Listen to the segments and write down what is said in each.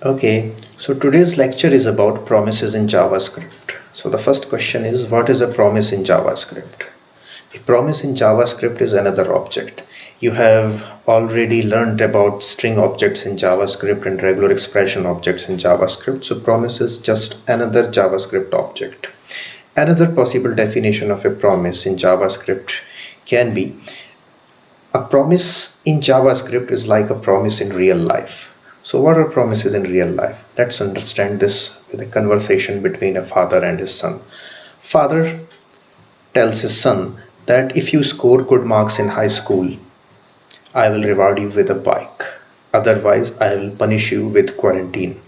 Okay, so today's lecture is about promises in JavaScript. So the first question is, what is a promise in JavaScript? A promise in JavaScript is another object. You have already learned about string objects in JavaScript and regular expression objects in JavaScript. So promise is just another JavaScript object. Another possible definition of a promise in JavaScript can be a promise in JavaScript is like a promise in real life. So what are promises in real life? Let's understand this with a conversation between a father and his son. Father tells his son that if you score good marks in high school, I will reward you with a bike. Otherwise, I will punish you with quarantine.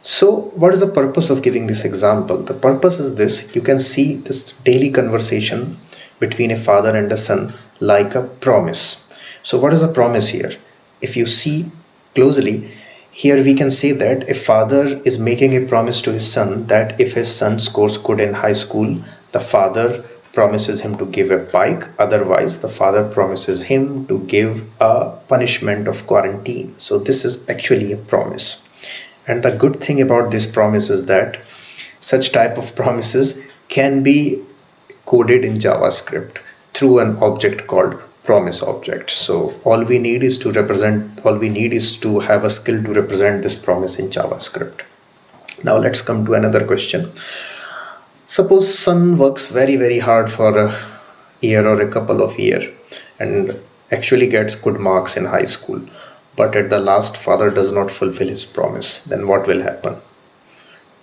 So what is the purpose of giving this example? The purpose is this: you can see this daily conversation between a father and a son like a promise. So what is the promise here? If you see closely, here we can say that a father is making a promise to his son that if his son scores good in high school, the father promises him to give a bike. Otherwise, the father promises him to give a punishment of quarantine. So this is actually a promise. And the good thing about this promise is that such type of promises can be coded in JavaScript through an object called promise object. So all we need is to have a skill to represent this promise in JavaScript. Now let's come to another question. Suppose son works very hard for a year or a couple of years and actually gets good marks in high school, but at the last father does not fulfill his promise. Then what will happen?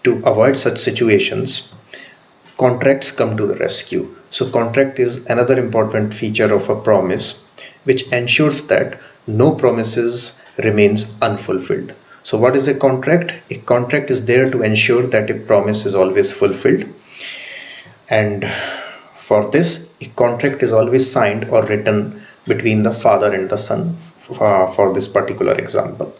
To avoid such situations, contracts come to the rescue. So contract is another important feature of a promise which ensures that no promises remains unfulfilled. So what is a contract? A contract is there to ensure that a promise is always fulfilled, and for this a contract is always signed or written between the father and the son for this particular example.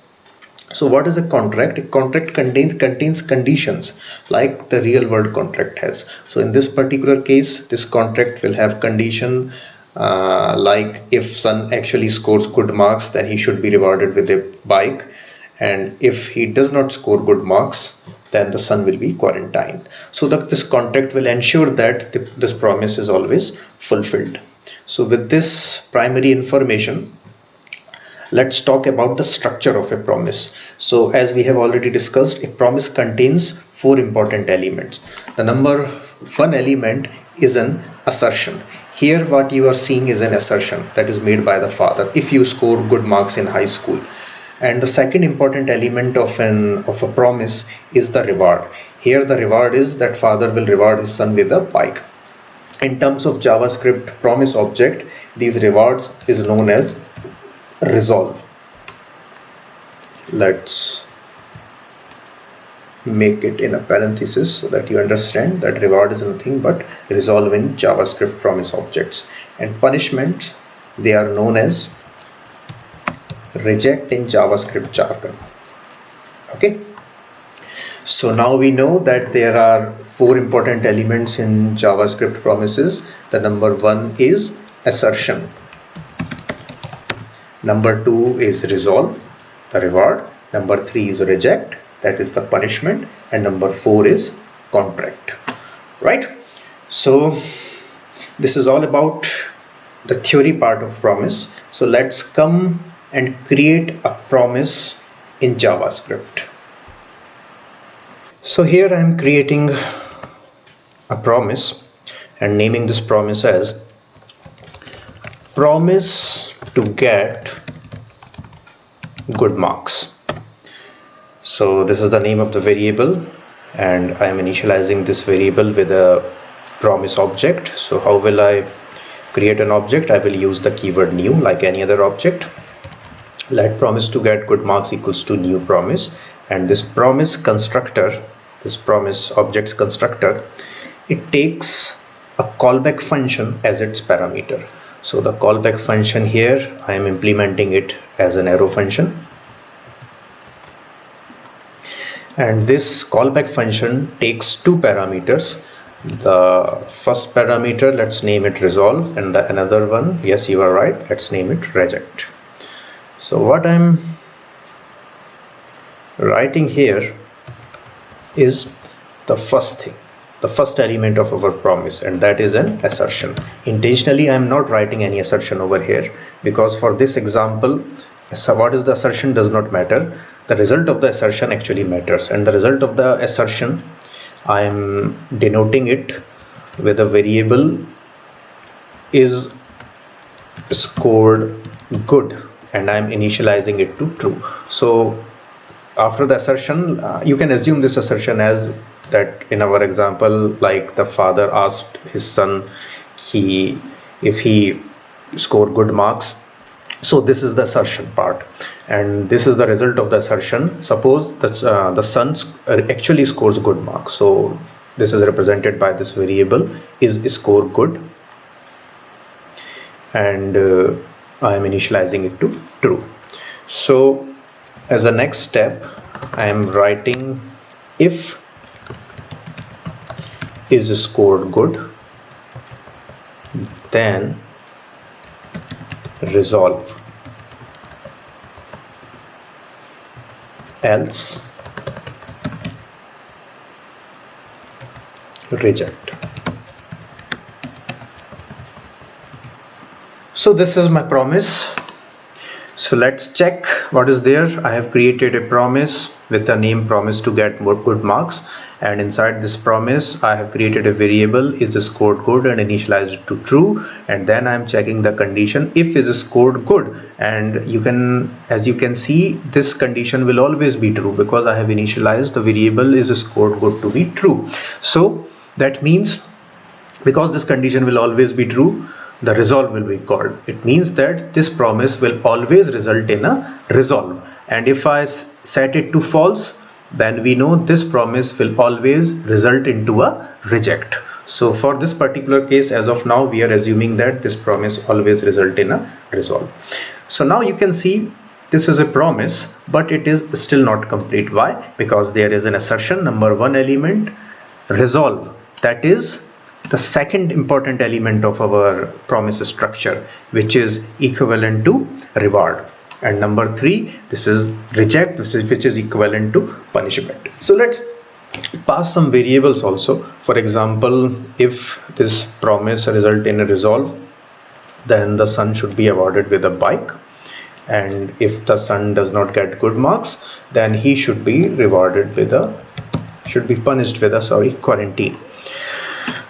So what is a contract? A contract contains conditions like the real world contract has. So in this particular case, this contract will have condition like if son actually scores good marks, then he should be rewarded with a bike, and if he does not score good marks, then the son will be quarantined. So this contract will ensure that this promise is always fulfilled. So with this primary information, let's talk about the structure of a promise. So as we have already discussed, a promise contains four important elements. The number one element is an assertion. Here what you are seeing is an assertion that is made by the father if you score good marks in high school. And the second important element of a promise is the reward. Here the reward is that father will reward his son with a bike. In terms of JavaScript promise object, these rewards is known as resolve. Let's make it in a parenthesis so that you understand that reward is nothing but resolve in JavaScript promise objects. And punishments, they are known as reject in JavaScript jargon. Okay, so now we know that there are four important elements in JavaScript promises. The number one is assertion, number two is resolve, the reward, number three is reject, that is the punishment, and number four is contract. Right? So this is all about the theory part of promise. So let's come and create a promise in JavaScript. So here I am creating a promise and naming this promise as promise to get good marks. So this is the name of the variable, and I am initializing this variable with a promise object. So how will I create an object? I will use the keyword new like any other object. Let promise to get good marks equals to new promise, and this promise constructor, this promise object's constructor, it takes a callback function as its parameter. So the callback function here, I am implementing it as an arrow function, and this callback function takes two parameters. The first parameter, let's name it resolve, and the another one, yes, you are right, let's name it reject. So what I'm writing here is the first thing, the first element of our promise, and that is an assertion. Intentionally I am not writing any assertion over here, because for this example, so what is the assertion does not matter. The result of the assertion actually matters, and the result of the assertion I am denoting it with a variable is scored good, and I am initializing it to true. So after the assertion, you can assume this assertion as that in our example, like the father asked his son if he scored good marks. So this is the assertion part, and this is the result of the assertion. Suppose the son actually scores good marks, so this is represented by this variable is score good, and I am initializing it to true. So as a next step, I am writing if is scored good, then resolve, else reject. So this is my promise. So let's check what is there. I have created a promise with the name promise to get more good marks, and inside this promise I have created a variable is scored good and initialized it to true, and then I am checking the condition if is scored good, and as you can see, this condition will always be true because I have initialized the variable is scored good to be true. So that means because this condition will always be true, the resolve will be called. It means that this promise will always result in a resolve, and if I set it to false, then we know this promise will always result into a reject. So for this particular case, as of now, we are assuming that this promise always result in a resolve. So now you can see this is a promise, but it is still not complete. Why? Because there is an assertion, number one element, resolve, that is the second important element of our promise structure, which is equivalent to reward, and number three, this is reject, which is equivalent to punishment. So let's pass some variables also. For example, if this promise result in a resolve, then the son should be awarded with a bike, and if the son does not get good marks, then he should be rewarded with punished with a quarantine.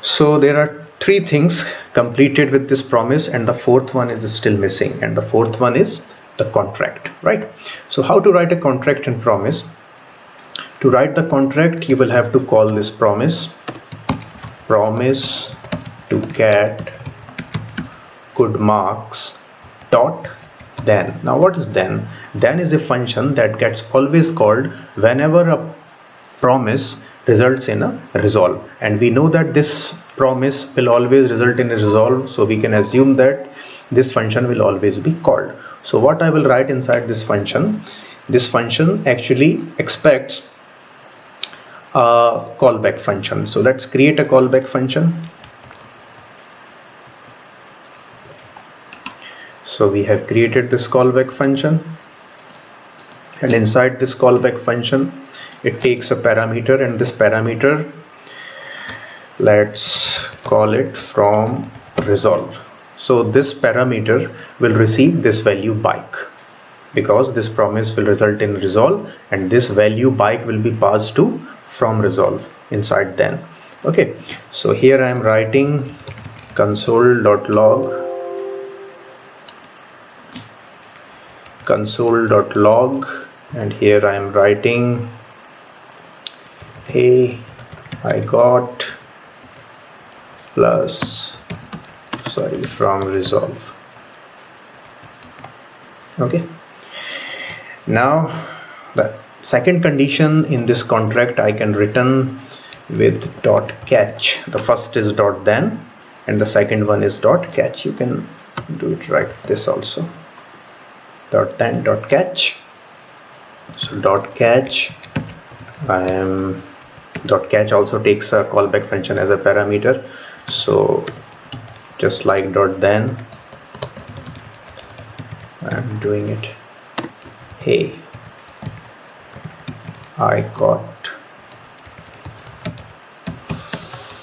So there are three things completed with this promise, and the fourth one is still missing, and the fourth one is the contract, right? So how to write a contract and promise? To write the contract, you will have to call this promise to get good marks dot then. Now what is then? Then is a function that gets always called whenever a promise results in a resolve, and we know that this promise will always result in a resolve, so we can assume that this function will always be called. So what I will write inside this function actually expects a callback function. So let's create a callback function. So we have created this callback function, and inside this callback function it takes a parameter, and this parameter, let's call it from resolve. So this parameter will receive this value bike, because this promise will result in resolve, and this value bike will be passed to from resolve inside then. Okay, so here I am writing console.log, and here I am writing hey, I got plus from resolve. Okay, now the second condition in this contract I can return with dot catch. The first is dot then, and the second one is dot catch. You can do it like this also, dot then dot catch. So dot catch, dot catch also takes a callback function as a parameter, so just like dot then I'm doing it hey, I got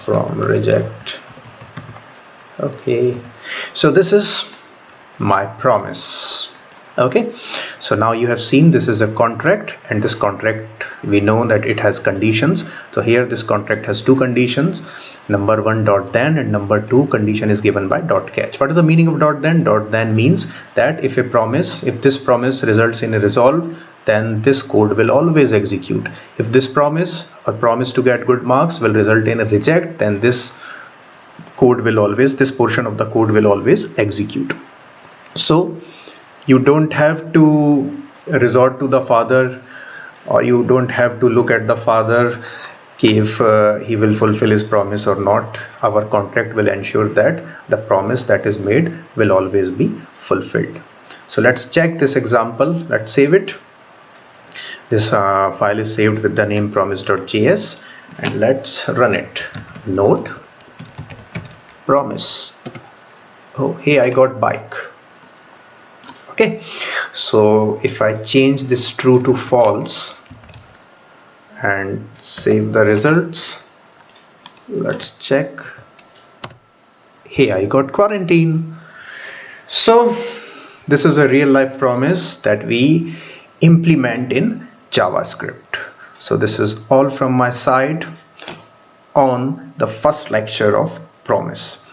from reject. Okay, so this is my promise. Okay, so now you have seen this is a contract, and this contract, we know that it has conditions. So here this contract has two conditions, number one dot then, and number two condition is given by dot catch. What is the meaning of dot then? Dot then means that if this promise results in a resolve, then this code will always execute. If this promise or promise to get good marks will result in a reject, then this portion of the code will always execute. So you don't have to resort to the father, or you don't have to look at the father if he will fulfill his promise or not. Our contract will ensure that the promise that is made will always be fulfilled. So let's check this example. Let's save it. This file is saved with the name promise.js, and let's run it. Node promise. Oh, hey, I got bike. Okay, so if I change this true to false and save the results, let's check. Hey, I got quarantine. So this is a real life promise that we implement in JavaScript. So this is all from my side on the first lecture of promise.